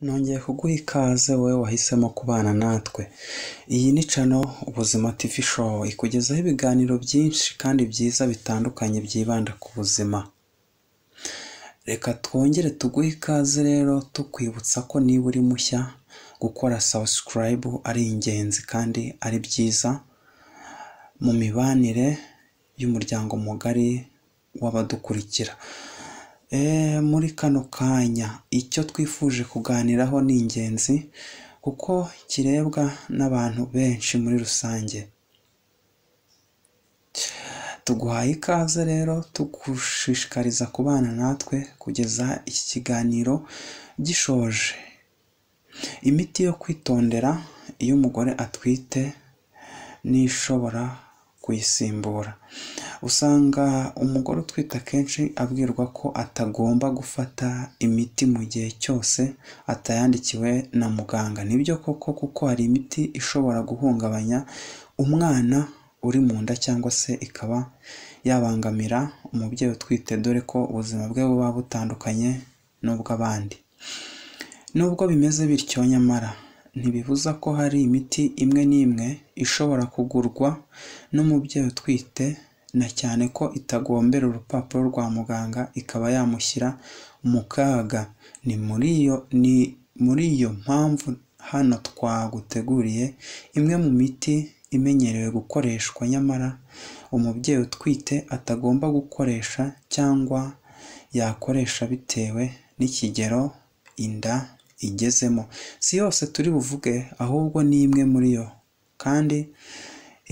Nongeye kuguha ikaze wowe wahisemo kubana natwe. Iyi ni channel Ubuzima TV Show ikugezaho ibiganiro byinshi kandi byiza bitandukanye byibanda ku buzima. Reka twongere tuguhe ikaze rero tukwibutsa ko niba uri mushya gukora subscribe ari ingenzi kandi ari byiza mu mibanire y'umuryango mugari w'abadukurikira. Muri kano kanya icyo twifuje kuganiraho ni ingenzi kuko kirebwa n'abantu benshi muri rusange. Tuguhaye ikaze rero tugushishikariza kubana natwe kugeza iki kiganiro gishoje. Imiti yo kwitondera iyo umugore atwite n'ishobora kuyisimbura. Usanga umugore utwite akenshi abwirwa ko atagomba gufata imiti mu gihe cyose atayandikiwe na muganga. Nibyo koko kuko hari imiti ishobora guhungabanya umwana uri mu nda cyangwa se ikaba yabangamira umubyeyi utwite, dore ko ubuzima bwe buba butandukanye n'ubw'abandi. Nubwo bimeze bityo nyamara ntibibuza ko hari imiti imwe n'imwe ishobora kugurwa n'umubyeyi utwite, na cyane ko itagombera urupapuro rwa muganga ikaba yamushyira mu kaga. Ni muri iyo mpamvu hano twaguteguriye imwe mu miti imenyerewe gukoreshwa nyamara umubyeyi utwite atagomba gukoresha cyangwa yakoresha bitewe n'ikigero inda igezemo. Si yose turi buvuge, ahubwo ni imwe muri yo, kandi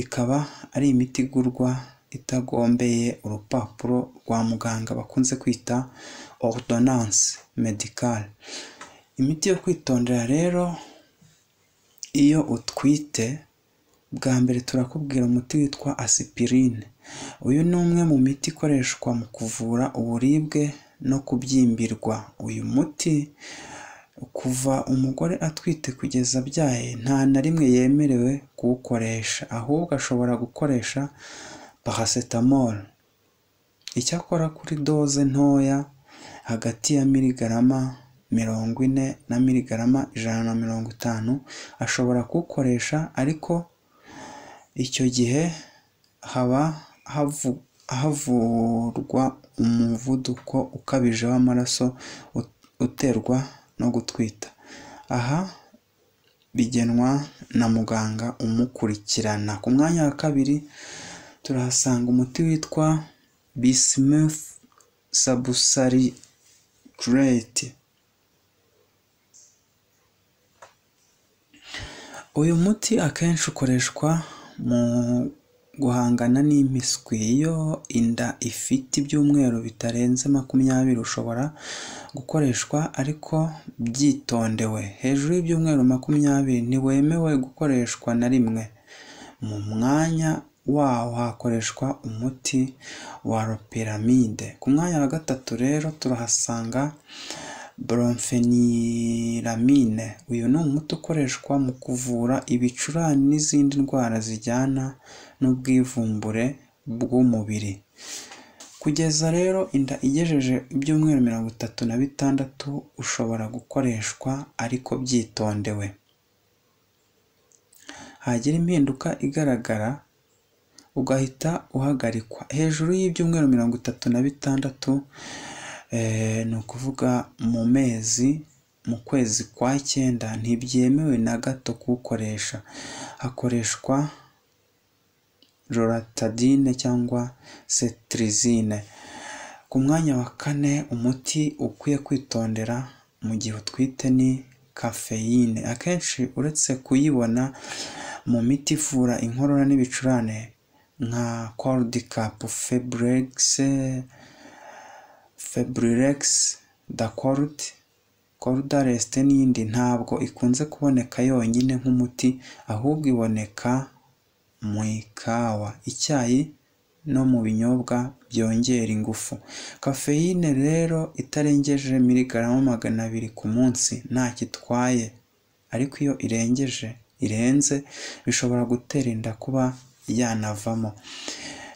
ikaba ari imiti igurwa itagombeye urupapuro rwa muganga bakunze kwita ordonnance médicale. Imiti yo kwitondera rero iyo utwite, bwa mbere turakubwira umuti witwa aspirine. Uyu ni umwe mu miti ikoreshwa mu kuvura uburibwe no kubyimbirwa. Uyu muti kuva umugore atwite kugeza abyaye nta na rimwe yemerewe kuwukoresha, ahubwo ashobora gukoresha paracetamol. Icyakora kuri doze ntoya hagati ya miligarama 40 na miligarama 150 ashobora kuwukoresha, ariko icyo gihe haba havurwa umuvuduko ukabije w'amaraso uterwa no gutwita. Aha bigenwa na muganga umukurikirana. Ku mwanya wa kabiri turahasanga umuti witwa Bismuth subsaturate. Uyu muti akenshi ukoreshwa mu guhangana n'impiswi. Iyo inda ifite ibyumweru bitarenze 20 ushobora gukoreshwa, ariko byitondewe. Hejuru y'ibyumweru 20 ntiwemewe gukoreshwa na rimwe. Mu mwanya wawo hakoreshwa umuti wa loperamide. Ku mwanya wa gatatu rero turahasanga brompheniramine. Uyu ni umuti ukoreshwa mu kuvura ibicurane n'izindi ndwara zijyana n'ubwivumbure bw'umubiri. Kugeza rero inda igejeje ibyumweru 36 ushobora gukoreshwa, ariko byitondewe. Hagira impinduka igaragara ugahita uhagarikwa. Hejuru y'ibyumweru 36 ni ukuvuga mu kwezi kwa 9 ntibyemewe na gato kuwukoresha. Hakoreshwa loratadine cyangwa cetirizine. Ku mwanya wa 4 umuti ukwiye kwitondera mu gihe utwite ni cafeine. Akenshi uretse kuyibona mu miti ivura inkorora n'ibicurane nka Coldicap, Febrilex, Dacort, Cordarest n'indi, ntabwo ikunze kuboneka yonyine nk'umuti, ahubwo iboneka mu ikawa, icyayi no mu binyobwa byongera ingufu. Cafeine rero itarengeje miligarama 200 ku munsi ntacyo itwaye, ariko iyo irenze bishobora gutera inda kuba yanavamo.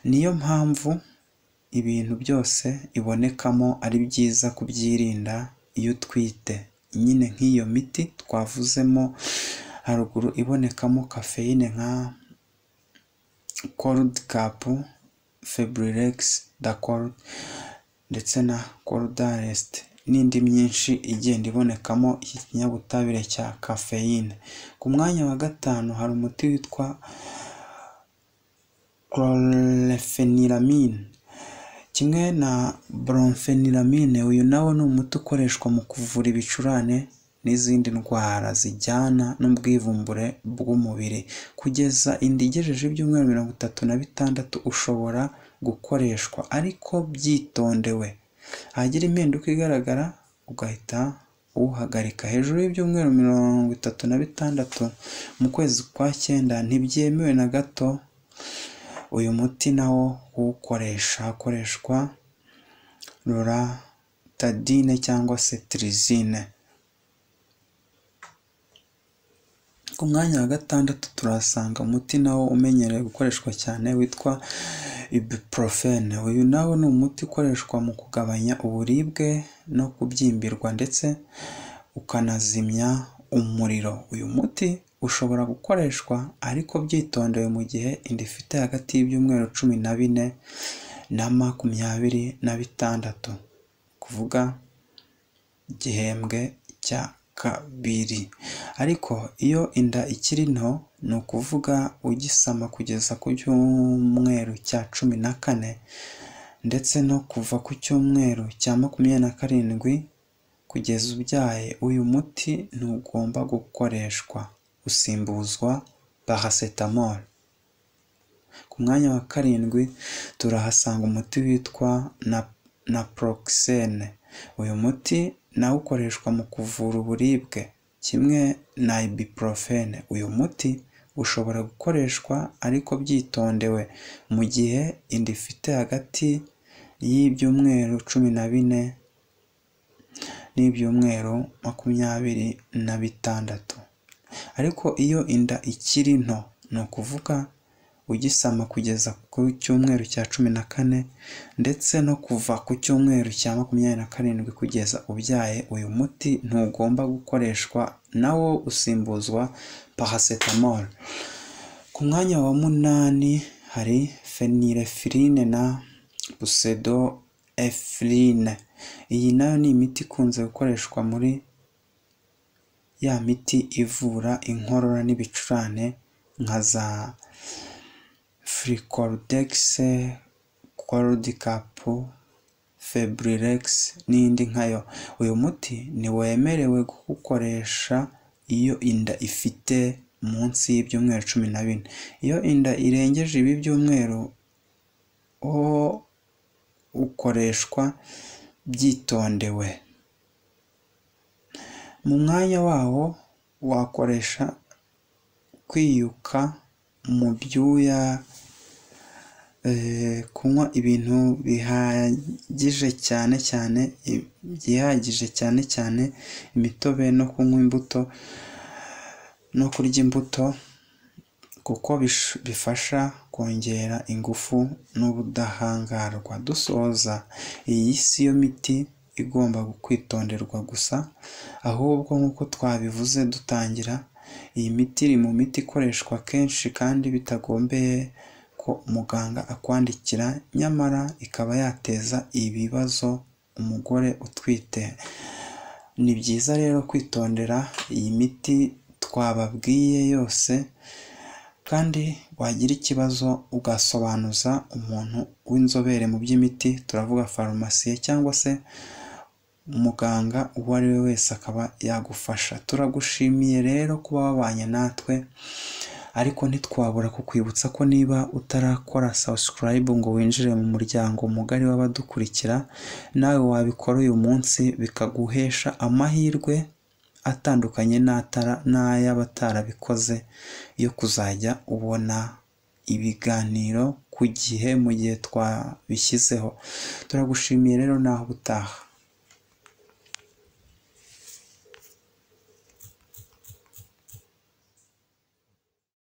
Niyo mpamvu ibintu byose ibonekamo ari byiza kubyirinda iyo utwite. nyine nk'iyo miti twavuzemo haruguru ibonekamo kafeyine nka Cold-Cap, Febrilex, Dacol ndetse na Coldalest n'indi myinshi igenda ibonekamo iki kinyabutabire cya kafeyine. Ku mwanya wa gatanu hari umuti witwa chlorpheniramine kimwe na brompheniramine. Uyu nawo ni umuti ukoreshwa mu kuvura ibicurane n'izindi ndwara zijyana n'ubwivumbure bw'umubiri. Kugeza inda igejeje ibyumweru 36 ushobora gukoreshwa ariko byitondewe. Hagira impinduka igaragara ugahita uwuhagarika. Hejuru y'ibyumweru 36 mu kwezi kwa 9 ntibyemewe na gato uyu muti nawo uwukoresha. Hakoreshwa loratadine cyangwa se trizine. Ku mwanya wa 6 turasanga umuti nawo umenyerewe gukoreshwa cyane witwa ibuprofen. Uyu nawo ni umuti ukoreshwa mu kugabanya uburibwe no kubyimbirwa ndetse ukanazimya umuriro. Uyu muti ushobora gukoreshwa ariko byitondewe mu gihe inda ifite hagati y'ibyumweru 14 na 26, kuvuga igihembwe cya kabiri. Ariko iyo inda ikiri nto, ni ukuvuga ugisama kugeza ku cyumweru cya 14 ndetse no kuva ku cyumweru cya 27 kugeza ubyaye, uyu muti ntugomba gukoreshwa, usimbuzwa paracetamol. Ku mwanya wa 7 turahasanga umuti witwa naproxene. Uyu muti nawo ukoreshwa mu kuvura uburibwe kimwe na ibuprofen. Uyu muti ushobora gukoreshwa ariko byitondewe mu gihe inda ifite hagati y'ibyumweru 14 n'ibyumweru 26. Ariko iyo inda ikiri nto, ni ukuvuga ugisama kugeza ku cyumweru cya 14 ndetse no kuva ku cyumweru cya 27 kugeza ubyaye, uyu muti ntugomba gukoreshwa, nawo usimbuzwa paracetamol. Ku mwanya wa 8 hari phenylephrine na pseudoephedrine. Iyi nayo ni imiti ikunze gukoreshwa muri ya miti ivura inkorora n'ibicurane nka za Fricordex, Cold-Cap, Febrilex n'indi nkayo. Uyu muti ntiwemerewe gukoresha iyo inda ifite munsi y'ibyumweru 14. Iyo inda irengeje ibi byumweru ukoreshwa byitondewe. Mu mwanya wawo wakoresha kwiyuka mu byuya, kunywa ibintu byihagije cyane imitobe no kunywa imbuto no kurya imbuto, kuko bifasha kongera ingufu n'ubudahangarwa. Dusoza, iyi si yo miti igomba kwitonderwa gusa, ahubwo nk'uko twabivuze dutangira, iyi miti iri mu miti ikoreshwa kenshi kandi bitagombeye ko muganga akwandikira, nyamara ikaba yateza ibibazo umugore utwite. Ni byiza rero kwitondera iyi miti twababwiye yose, kandi wagira ikibazo ugasobanuza umuntu w'inzobere mu by'imiti, turavuga farumasiye cyangwa se umuganga uwo ari we wese akaba yagufasha. Turagushimiye rero kuba wabanye natwe, ariko ntitwabura kukwibutsa ko niba utarakora subscribe ngo winjire mu muryango mugari w'abadukurikira, nawe wabikora uyu munsi bikaguhesha amahirwe atandukanye n'ay'abatarabikoze yo kuzajya ubona ibiganiro ku gihe mu gihe twabishyizeho. Turagushimiye rero, naho ubutaha.